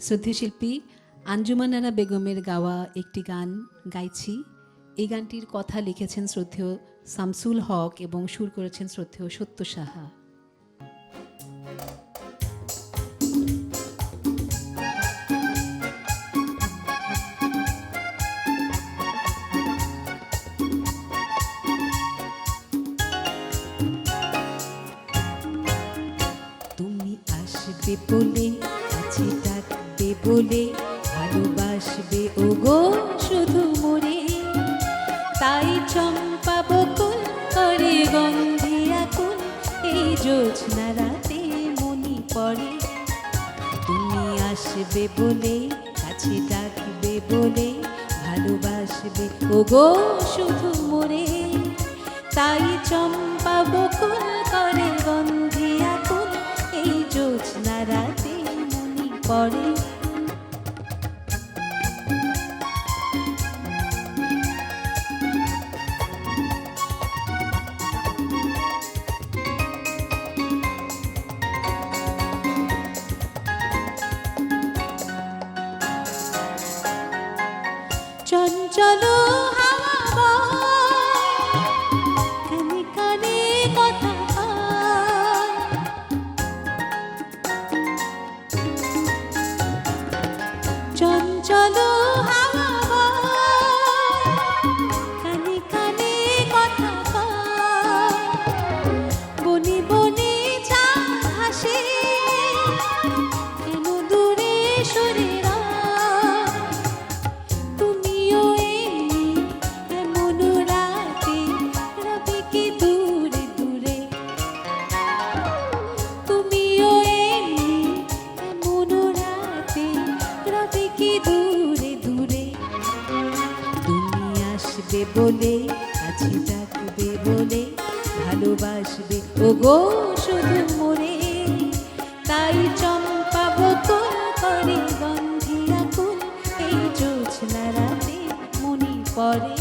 শ্রদ্ধেয় শিল্পী আঞ্জুমান আরা বেগমের গাওয়া একটি গান গাইছি। এই গানটির কথা লিখেছেন শ্রদ্ধেয় শামসুল হক এবং সুর করেছেন শ্রদ্ধেয় সত্য সাহা। তুমি আসবে বলে কাছে ডাকবে বলে ভালোবাসবে ওগো শুধু মোরে, তাই চম্পা বকুল করে গন্ধে আকুল এই জ্যোৎস্না রাতে মনি পড়ে। তুমি আসবে বলে কাছে ডাকবে বলে ভালোবাসবে ওগো শুধু মোরে, তাই চম্পা বকুল করে গন্ধে আকুল এই জ্যোৎস্না রাতে মনি পড়ে। চঞ্চল হাওয়া কানে কানে কথা হয়, চঞ্চল হাওয়া কানে কানে কথা হয়, বনে বনে চাঁদ হাসে কেন দূরে সরে বলে কাছে ডাকবে বলে ভালোবাসবে ওগো শুধু মোরে, তাই চম্পা বকুল করে গন্ধে আকুল এই জ্যোৎস্না রাতে মনি পড়ে।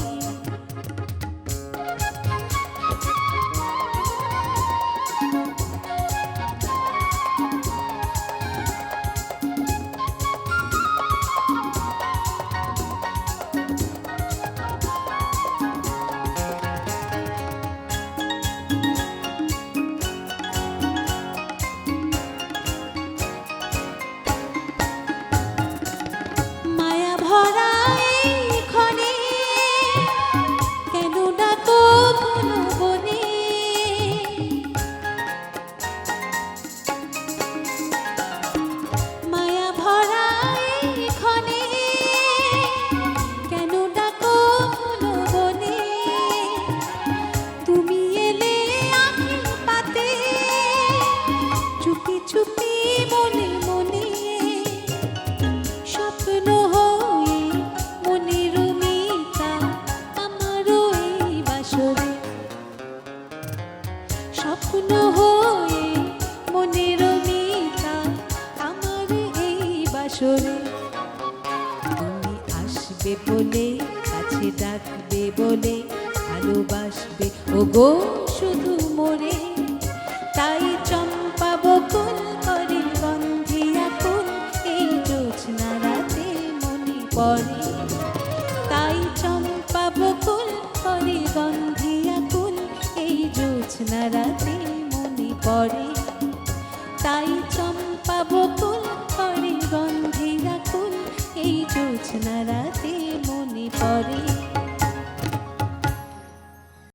চুপি মনে মনে স্বপ্ন হয়ে মনের মিতা আমার এই বাসরে, স্বপ্ন হয়ে মনের মিতা আমার এই বাসরে। তুমি আসবে বলে কাছে ডাকবে বলে ভালোবাসবে ওগো শুধু মোরে, তাই চম্পা বকুল করে গন্ধে আকুল এই জ্যোৎস্না রাতে মনি পড়ে, তাই চম্পা বকুল করে গন্ধে আকুল এই জ্যোৎস্না রাতে মনি পড়ে, তাই চম্পা বকুল করে গন্ধে আকুল এই জ্যোৎস্না রাতে মনি পড়ে।